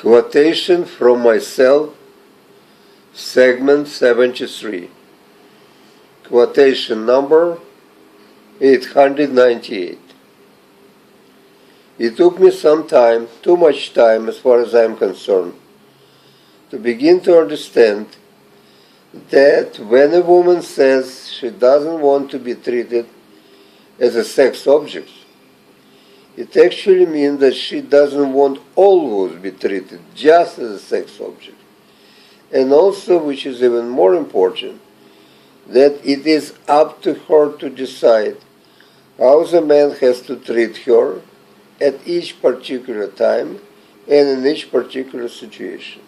Quotation from myself, segment 73. Quotation number 898. It took me some time, too much time as far as I am concerned, to begin to understand that when a woman says she doesn't want to be treated as a sex object, it actually means that she doesn't want always be treated just as a sex object. And also, which is even more important, that it is up to her to decide how the man has to treat her at each particular time and in each particular situation.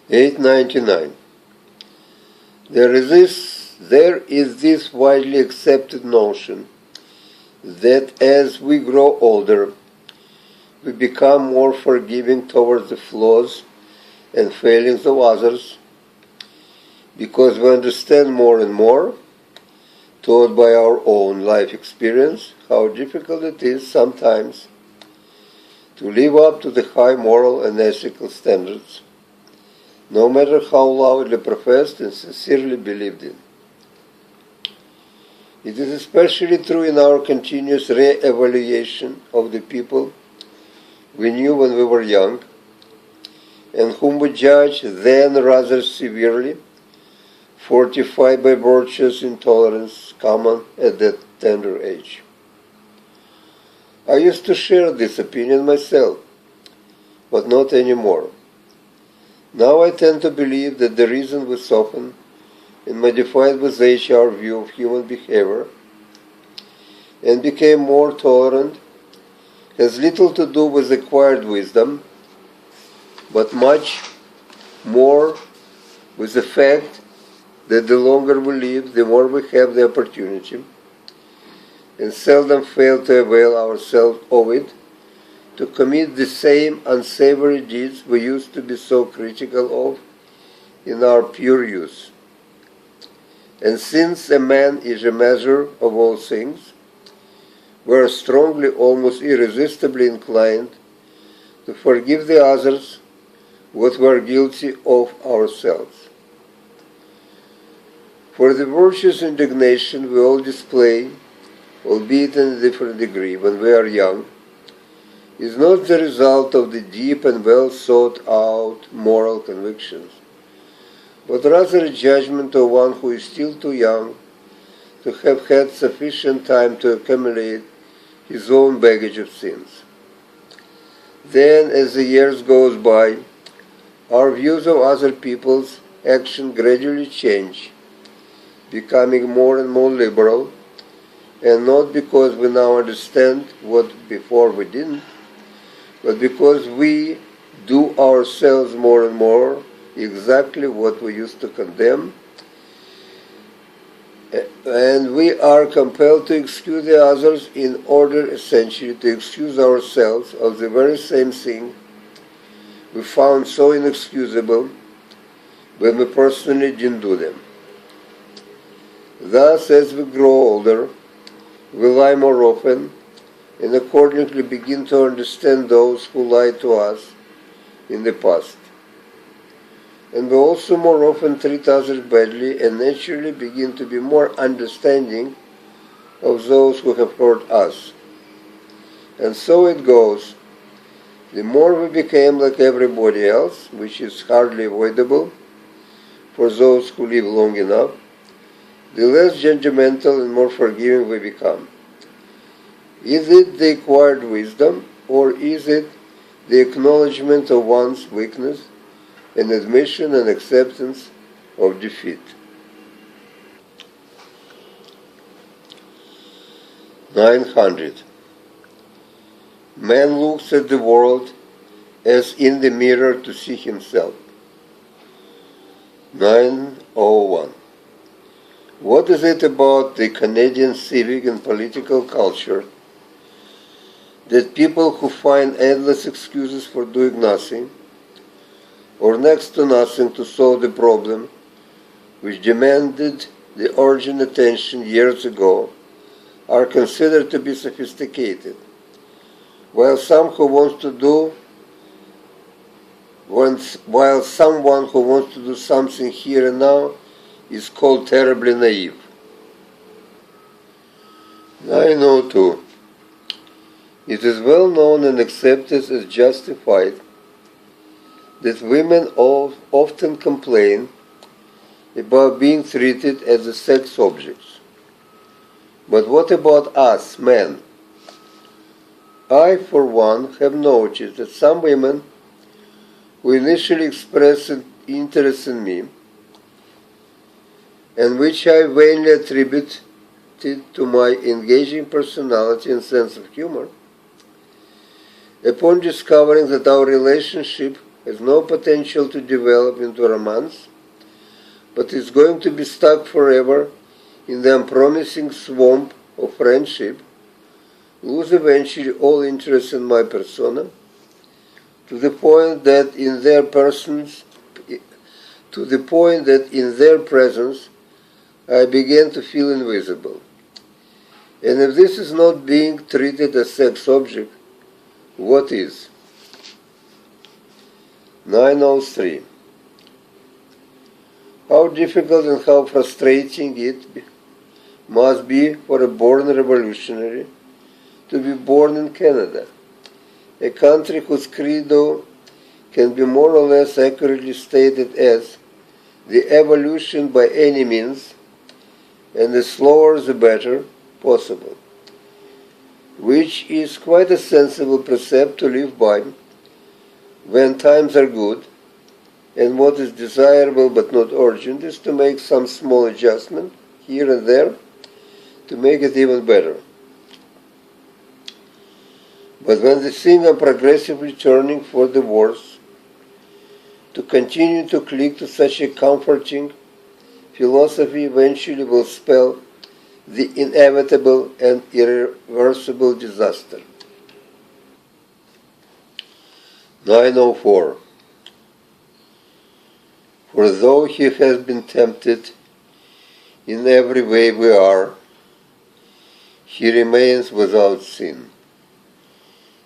899. There is this widely accepted notion that as we grow older, we become more forgiving towards the flaws and failings of others because we understand more and more, taught by our own life experience, how difficult it is sometimes to live up to the high moral and ethical standards, no matter how loudly professed and sincerely believed in. It is especially true in our continuous re-evaluation of the people we knew when we were young, and whom we judged then rather severely, fortified by virtuous intolerance common at that tender age. I used to share this opinion myself, but not anymore. Now I tend to believe that the reason we soften and modified with age our view of human behavior and became more tolerant has little to do with acquired wisdom, but much more with the fact that the longer we live, the more we have the opportunity, and seldom fail to avail ourselves of it, to commit the same unsavory deeds we used to be so critical of in our pure youth. And since a man is a measure of all things, we are strongly, almost irresistibly inclined to forgive the others what we are guilty of ourselves. For the virtuous indignation we all display, albeit in a different degree, when we are young, is not the result of the deep and well thought out moral convictions, but rather a judgment of one who is still too young to have had sufficient time to accumulate his own baggage of sins. Then, as the years goes by, our views of other people's action gradually change, becoming more and more liberal, and not because we now understand what before we didn't, but because we do ourselves more and more exactly what we used to condemn, and we are compelled to excuse the others in order essentially to excuse ourselves of the very same thing we found so inexcusable when we personally didn't do them. Thus, as we grow older, we lie more often and accordingly begin to understand those who lied to us in the past. And we also more often treat others badly and naturally begin to be more understanding of those who have hurt us. And so it goes. The more we became like everybody else, which is hardly avoidable for those who live long enough, the less judgmental and more forgiving we become. Is it the acquired wisdom, or is it the acknowledgement of one's weakness and admission and acceptance of defeat? 900. Man looks at the world as in the mirror to see himself. 901. What is it about the Canadian civic and political culture that people who find endless excuses for doing nothing, or next to nothing to solve the problem which demanded the urgent attention years ago, are considered to be sophisticated, while someone who wants to do something here and now is called terribly naive. 902. It is well known and accepted as justified that women often complain about being treated as a sex objects. But what about us, men? I, for one, have noticed that some women who initially expressed interest in me, and which I vainly attributed to my engaging personality and sense of humor, upon discovering that our relationship has no potential to develop into romance, but is going to be stuck forever in the unpromising swamp of friendship, lose eventually all interest in my persona, to the point that in their presence I began to feel invisible. And if this is not being treated as sex object, what is? 903. How difficult and how frustrating it must be for a born revolutionary to be born in Canada, a country whose credo can be more or less accurately stated as the evolution by any means, and the slower the better possible, which is quite a sensible precept to live by when times are good, and what is desirable but not urgent is to make some small adjustment here and there to make it even better. But when the things are progressively turning for the worse, to continue to cling to such a comforting philosophy eventually will spell the inevitable and irreversible disaster. 904. For though he has been tempted in every way we are, he remains without sin.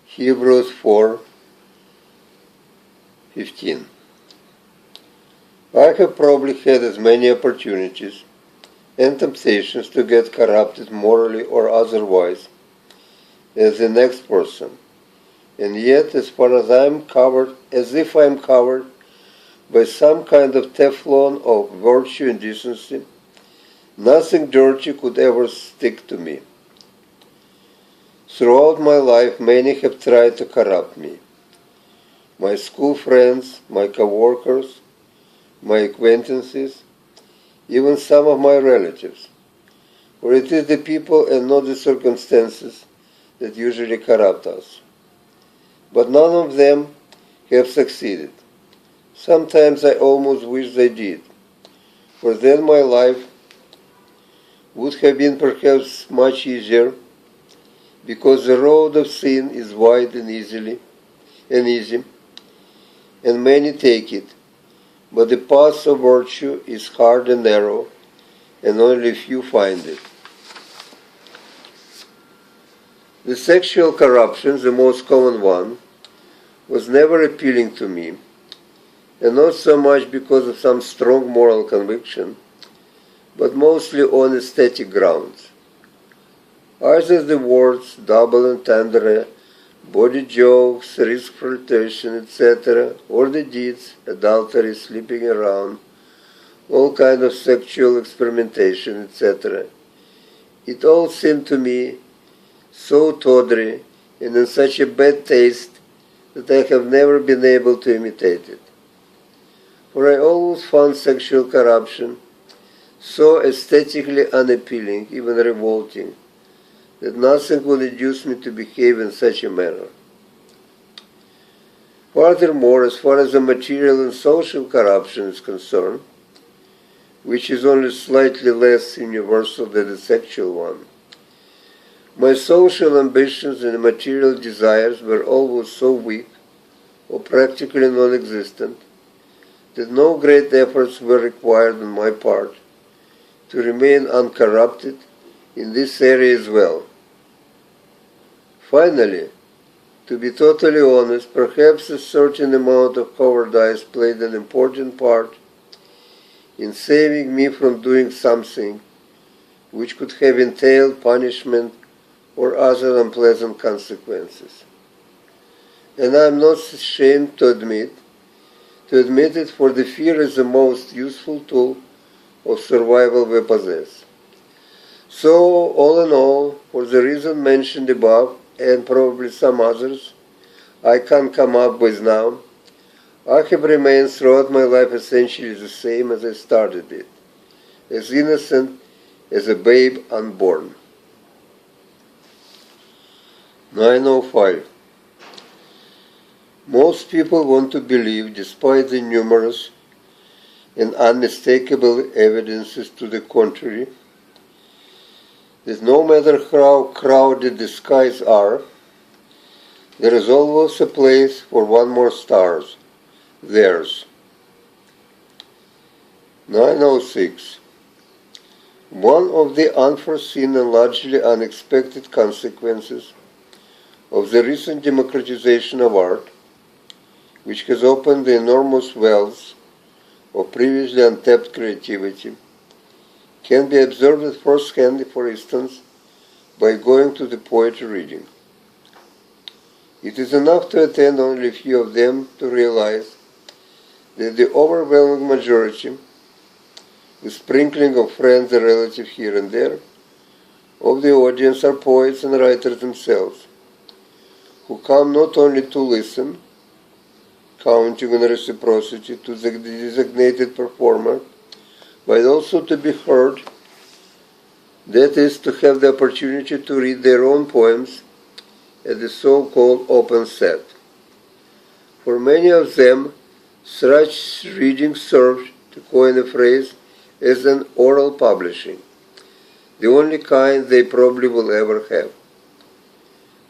Hebrews 4:15. I have probably had as many opportunities and temptations to get corrupted morally or otherwise as the next person, and yet as far as if I am covered by some kind of Teflon of virtue and decency, nothing dirty could ever stick to me. Throughout my life, many have tried to corrupt me. My school friends, my co-workers, my acquaintances, even some of my relatives. For it is the people and not the circumstances that usually corrupt us. But none of them have succeeded. Sometimes I almost wish they did, for then my life would have been perhaps much easier, because the road of sin is wide and easy, and many take it, but the path of virtue is hard and narrow, and only few find it. The sexual corruption, the most common one, was never appealing to me, and not so much because of some strong moral conviction, but mostly on aesthetic grounds. Either the words double entendre, body jokes, risk flirtation, etc., or the deeds, adultery, sleeping around, all kinds of sexual experimentation, etc. It all seemed to me so tawdry and in such a bad taste that I have never been able to imitate it. For I always found sexual corruption so aesthetically unappealing, even revolting, that nothing would induce me to behave in such a manner. Furthermore, as far as the material and social corruption is concerned, which is only slightly less universal than the sexual one, my social ambitions and material desires were always so weak, or practically non-existent, that no great efforts were required on my part to remain uncorrupted in this area as well. Finally, To be totally honest, perhaps a certain amount of cowardice played an important part in saving me from doing something which could have entailed punishment or other unpleasant consequences. And I am not ashamed to admit it, for the fear is the most useful tool of survival we possess. So, all in all, for the reason mentioned above, and probably some others I can't come up with now, I have remained throughout my life essentially the same as I started it, as innocent as a babe unborn. 905. Most people want to believe, despite the numerous and unmistakable evidences to the contrary, that no matter how crowded the skies are, there is always a place for one more star, theirs. 906. One of the unforeseen and largely unexpected consequences of the recent democratization of art, which has opened the enormous wells of previously untapped creativity, can be observed at first hand, for instance, by going to the poetry reading. It is enough to attend only a few of them to realize that the overwhelming majority, with sprinkling of friends and relatives here and there, of the audience are poets and writers themselves, who come not only to listen, counting on reciprocity to the designated performer, but also to be heard, that is, to have the opportunity to read their own poems at the so-called open set. For many of them, such reading served, to coin a phrase, as an oral publishing, the only kind they probably will ever have.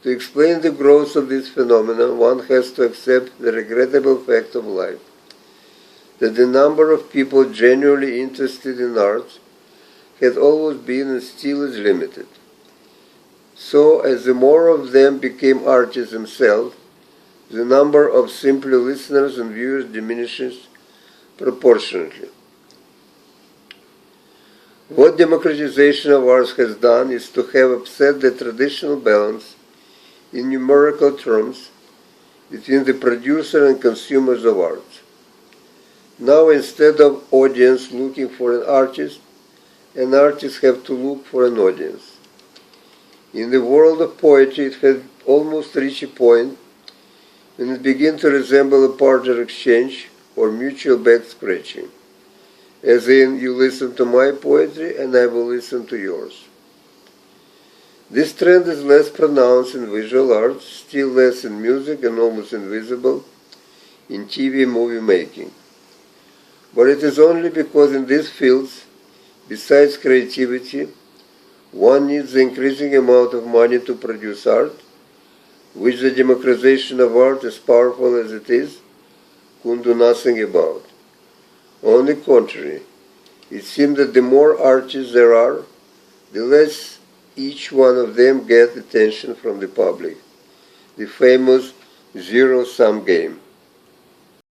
To explain the growth of this phenomenon, one has to accept the regrettable fact of life, that the number of people genuinely interested in arts has always been and still is limited. So, as the more of them became artists themselves, the number of simply listeners and viewers diminishes proportionately. What democratization of arts has done is to have upset the traditional balance in numerical terms between the producer and consumers of art. Now, instead of audience looking for an artist have to look for an audience. In the world of poetry, it has almost reached a point when it begins to resemble a barter exchange or mutual back scratching, as in, you listen to my poetry and I will listen to yours. This trend is less pronounced in visual arts, still less in music, and almost invisible in TV and movie making. But it is only because in these fields, besides creativity, one needs the increasing amount of money to produce art, which the democratization of art, as powerful as it is, could do nothing about. On the contrary, it seems that the more artists there are, the less each one of them gets attention from the public, the famous zero-sum game.